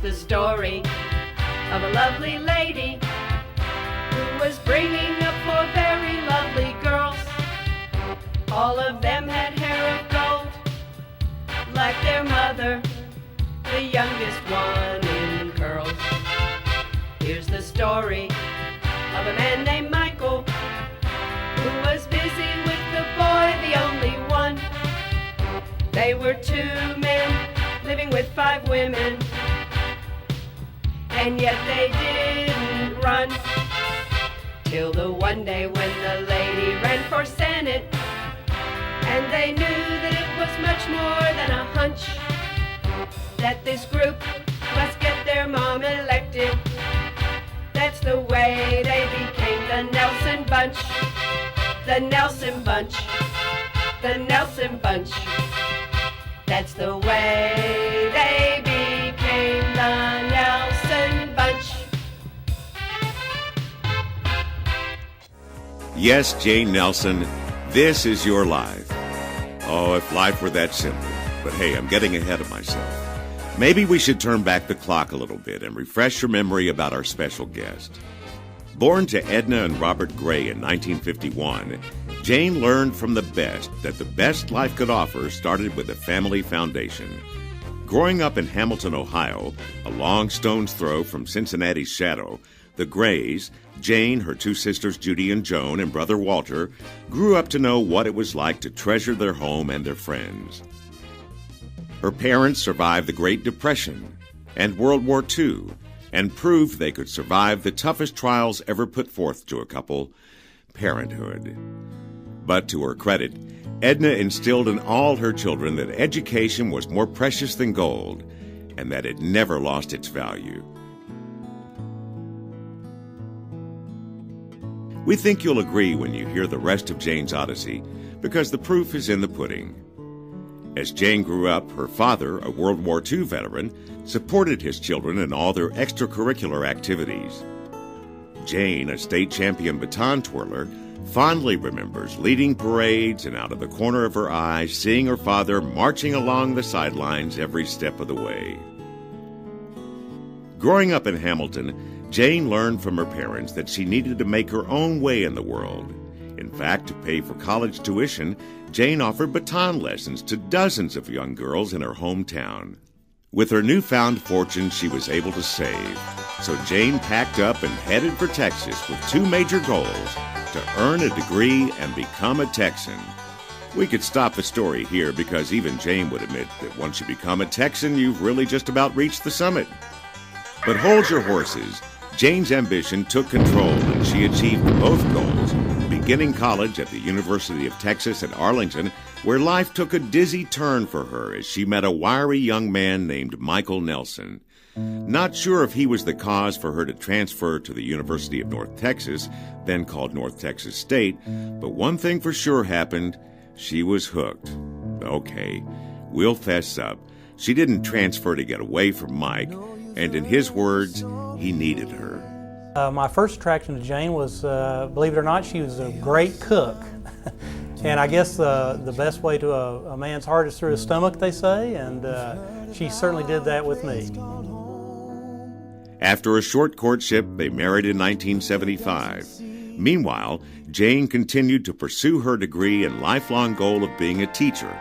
Here's the story of a lovely lady who was bringing up four very lovely girls. All of them had hair of gold, like their mother, the youngest one in curls. Here's the story of a man named Michael who was busy with the boy, the only one. They were two men living with five women, and yet they didn't run. Till the one day when the lady ran for Senate, and they knew that it was much more than a hunch, that this group must get their mom elected. That's the way they became the Nelson Bunch. The Nelson Bunch. The Nelson Bunch. That's the way they became the Nelson Bunch. Yes, Jane Nelson, this is your life. Oh, if life were that simple. But hey, I'm getting ahead of myself. Maybe we should turn back the clock a little bit and refresh your memory about our special guest. Born to Edna and Robert Gray in 1951, Jane learned from the best that the best life could offer started with a family foundation. Growing up in Hamilton, Ohio, a long stone's throw from Cincinnati's shadow, the Grays, Jane, her two sisters Judy and Joan, and brother Walter, grew up to know what it was like to treasure their home and their friends. Her parents survived the Great Depression and World War II and proved they could survive the toughest trials ever put forth to a couple, parenthood. But to her credit, Edna instilled in all her children that education was more precious than gold and that it never lost its value. We think you'll agree when you hear the rest of Jane's Odyssey, because the proof is in the pudding. As Jane grew up, her father, a World War II veteran, supported his children in all their extracurricular activities. Jane, a state champion baton twirler, fondly remembers leading parades and out of the corner of her eye seeing her father marching along the sidelines every step of the way. Growing up in Hamilton, Jane learned from her parents that she needed to make her own way in the world. In fact, to pay for college tuition, Jane offered baton lessons to dozens of young girls in her hometown. With her newfound fortune, she was able to save. So Jane packed up and headed for Texas with two major goals: to earn a degree and become a Texan. We could stop the story here because even Jane would admit that once you become a Texan, you've really just about reached the summit. But hold your horses. Jane's ambition took control and she achieved both goals, beginning college at the University of Texas at Arlington, where life took a dizzy turn for her as she met a wiry young man named Michael Nelson. Not sure if he was the cause for her to transfer to the University of North Texas, then called North Texas State, but one thing for sure happened: she was hooked. Okay, we'll fess up. She didn't transfer to get away from Mike, and in his words, he needed her. My first attraction to Jane was, believe it or not, she was a great cook. And I guess the best way to a man's heart is through his stomach, they say, and she certainly did that with me. After a short courtship, they married in 1975. Meanwhile, Jane continued to pursue her degree and lifelong goal of being a teacher.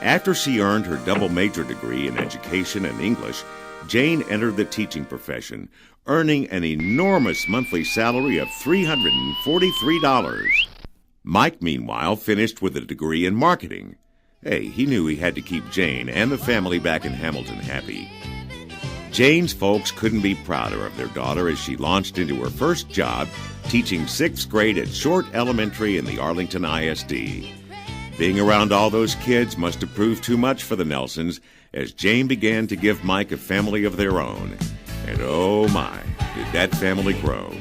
After she earned her double major degree in education and English, Jane entered the teaching profession, earning an enormous monthly salary of $343. Mike, meanwhile, finished with a degree in marketing. Hey, he knew he had to keep Jane and the family back in Hamilton happy. Jane's folks couldn't be prouder of their daughter as she launched into her first job, teaching 6th grade at Short Elementary in the Arlington ISD. Being around all those kids must have proved too much for the Nelsons as Jane began to give Mike a family of their own. And oh my, did that family grow.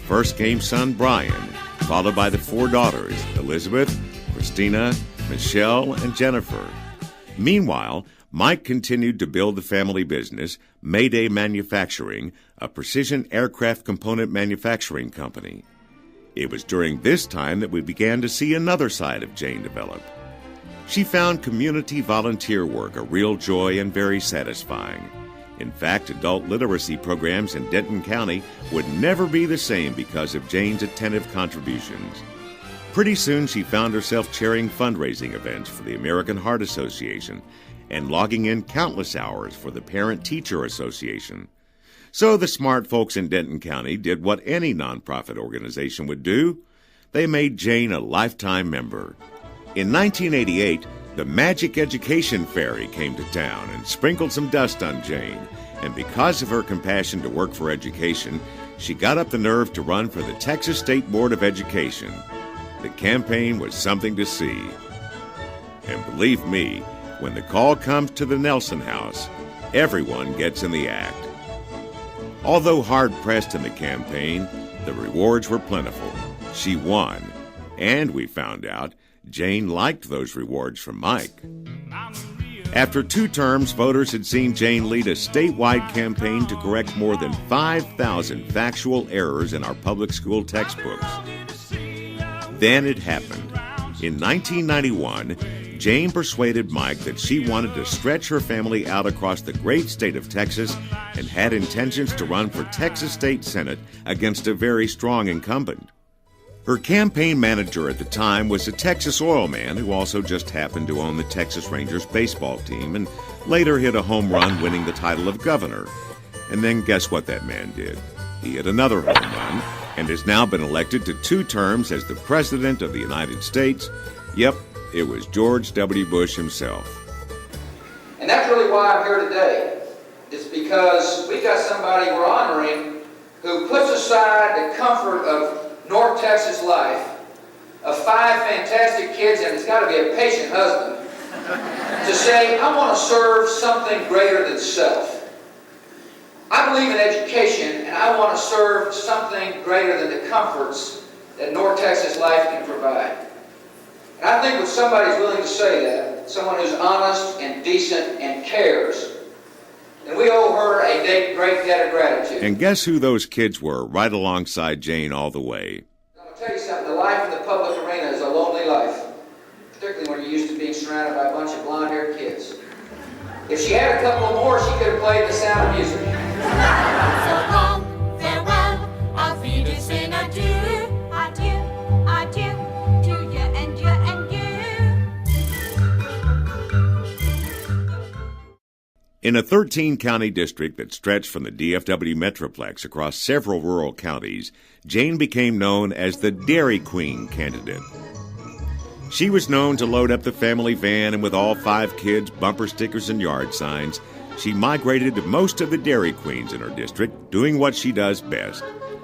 First came son Brian, followed by the 4 daughters, Elizabeth, Christina, Michelle, and Jennifer. Meanwhile, Mike continued to build the family business, Mayday Manufacturing, a precision aircraft component manufacturing company. It was during this time that we began to see another side of Jane develop. She found community volunteer work a real joy and very satisfying. In fact, adult literacy programs in Denton County would never be the same because of Jane's attentive contributions. Pretty soon, she found herself chairing fundraising events for the American Heart Association and logging in countless hours for the Parent Teacher Association. So the smart folks in Denton County did what any nonprofit organization would do. They made Jane a lifetime member. In 1988, the Magic Education Fairy came to town and sprinkled some dust on Jane. And because of her compassion to work for education, she got up the nerve to run for the Texas State Board of Education. The campaign was something to see. And believe me, when the call comes to the Nelson House, everyone gets in the act. Although hard-pressed in the campaign, the rewards were plentiful. She won. And we found out Jane liked those rewards from Mike. After 2 terms, voters had seen Jane lead a statewide campaign to correct more than 5,000 factual errors in our public school textbooks. Then it happened. In 1991, Jane persuaded Mike that she wanted to stretch her family out across the great state of Texas and had intentions to run for Texas State Senate against a very strong incumbent. Her campaign manager at the time was a Texas oil man who also just happened to own the Texas Rangers baseball team and later hit a home run winning the title of governor. And then guess what that man did? He hit another home run and has now been elected to 2 terms as the President of the United States. Yep, it was George W. Bush himself. And that's really why I'm here today. It's because we got somebody we're honoring who puts aside the comfort of North Texas life, of 5 fantastic kids, and it's got to be a patient husband, to say, I want to serve something greater than self. I believe in education, and I want to serve something greater than the comforts that North Texas life can provide. And I think when somebody's willing to say that, someone who's honest and decent and cares, then we owe her a great debt of gratitude. And guess who those kids were right alongside Jane all the way? I'm going to tell you something, the life in the public arena is a lonely life, particularly when you're used to being surrounded by a bunch of blonde-haired kids. If she had a couple more, she could have played The Sound of Music. So long, farewell, auf Wiedersehen, adieu, adieu, adieu, to you and you and you. In a 13-county district that stretched from the DFW Metroplex across several rural counties, Jane became known as the Dairy Queen candidate. She was known to load up the family van, and with all 5 kids, bumper stickers, and yard signs, she migrated to most of the Dairy Queens in her district, doing what she does best,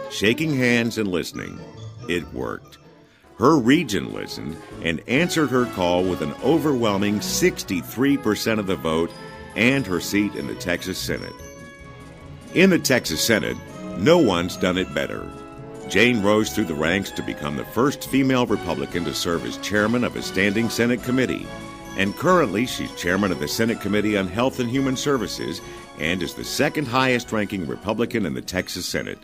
shaking hands and listening. It worked. Her region listened and answered her call with an overwhelming 63% of the vote and her seat in the Texas Senate. In the Texas Senate, no one's done it better. Jane rose through the ranks to become the first female Republican to serve as chairman of a standing Senate committee. And currently, she's chairman of the Senate Committee on Health and Human Services and is the 2nd highest-ranking Republican in the Texas Senate.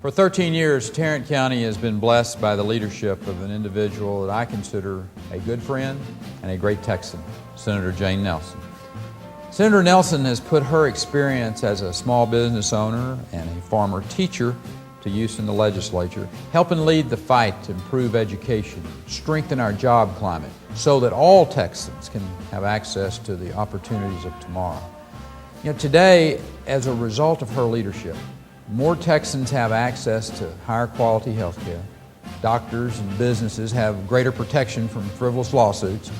For 13 years, Tarrant County has been blessed by the leadership of an individual that I consider a good friend and a great Texan, Senator Jane Nelson. Senator Nelson has put her experience as a small business owner and a former teacher to use in the legislature, helping lead the fight to improve education, strengthen our job climate, so that all Texans can have access to the opportunities of tomorrow. You know, today, as a result of her leadership, more Texans have access to higher quality health care, doctors and businesses have greater protection from frivolous lawsuits,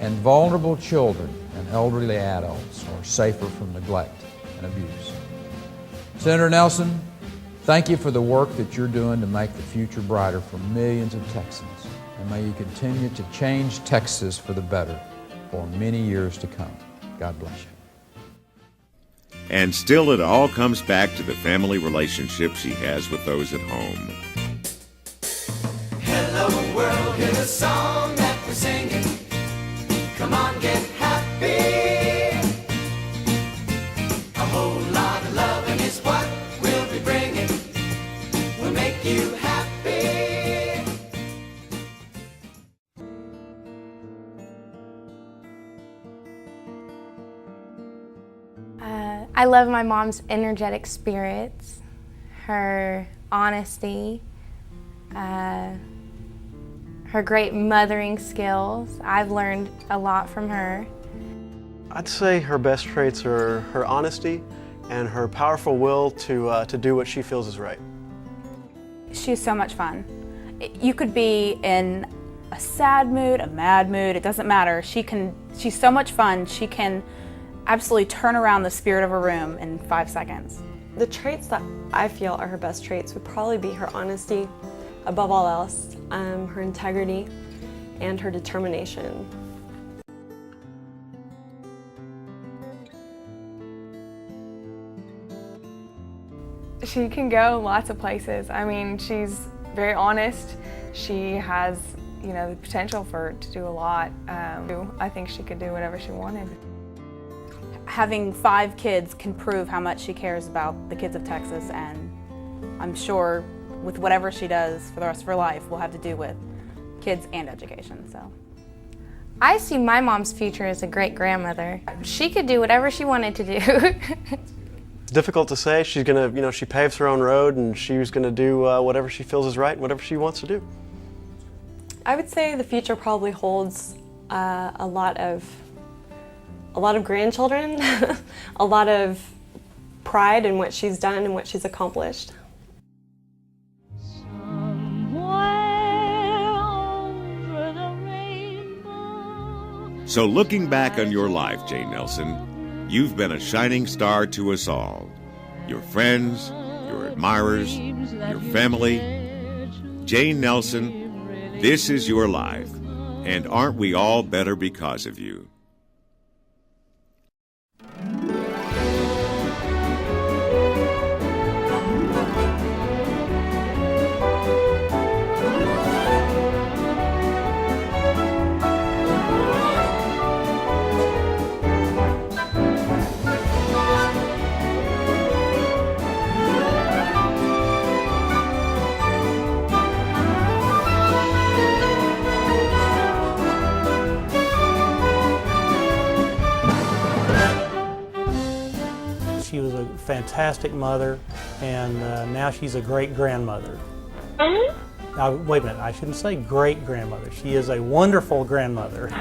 and vulnerable children and elderly adults are safer from neglect and abuse. Senator Nelson, thank you for the work that you're doing to make the future brighter for millions of Texans. And may you continue to change Texas for the better for many years to come. God bless you. And still, it all comes back to the family relationship she has with those at home. Hello world, hear the song that we're singing. Come on, get happy. A whole lot of loving is what we'll be bringing. We'll make you happy. I I love my mom's energetic spirits, her honesty, her great mothering skills. I've learned a lot from her. I'd say her best traits are her honesty and her powerful will to do what she feels is right. She's so much fun. You could be in a sad mood, a mad mood, it doesn't matter. She's so much fun, she can absolutely turn around the spirit of a room in 5 seconds. The traits that I feel are her best traits would probably be her honesty, above all else, her integrity, and her determination. She can go lots of places. I mean, she's very honest. She has, the potential to do a lot. I think she could do whatever she wanted. Having 5 kids can prove how much she cares about the kids of Texas, and I'm sure with whatever she does for the rest of her life will have to do with kids and education. So, I see my mom's future as a great grandmother. She could do whatever she wanted to do. It's difficult to say. She's gonna, she paves her own road, and she's gonna do whatever she feels is right and whatever she wants to do. I would say the future probably holds a lot of grandchildren, a lot of pride in what she's done and what she's accomplished. So looking back on your life, Jane Nelson, you've been a shining star to us all. Your friends, your admirers, your family. Jane Nelson, this is your life, and aren't we all better because of you? She was a fantastic mother, and now she's a great grandmother. Now, wait a minute, I shouldn't say great grandmother. She is a wonderful grandmother.